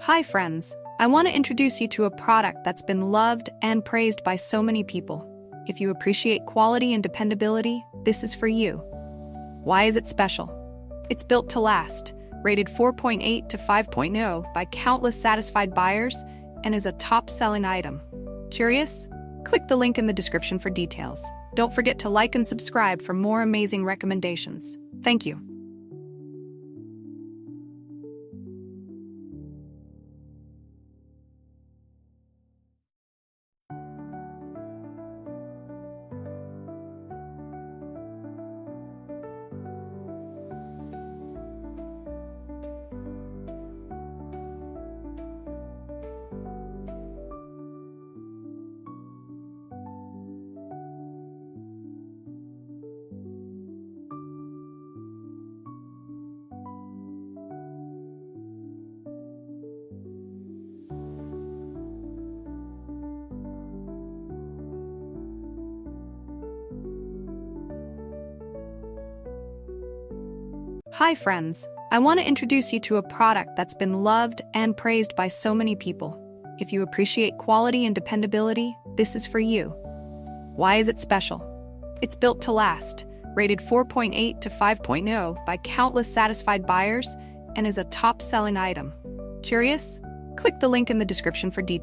Hi friends, I want to introduce you to a product that's been loved and praised by so many people. If you appreciate quality and dependability, this is for you. Why is it special? It's built to last, rated 4.8 to 5.0 by countless satisfied buyers, and is a top-selling item. Curious? Click the link in the description for details. Don't forget to like and subscribe for more amazing recommendations. Thank you. Hi friends, I want to introduce you to a product that's been loved and praised by so many people. If you appreciate quality and dependability, this is for you. Why is it special? It's built to last, rated 4.8 to 5.0 by countless satisfied buyers, and is a top-selling item. Curious? Click the link in the description for details.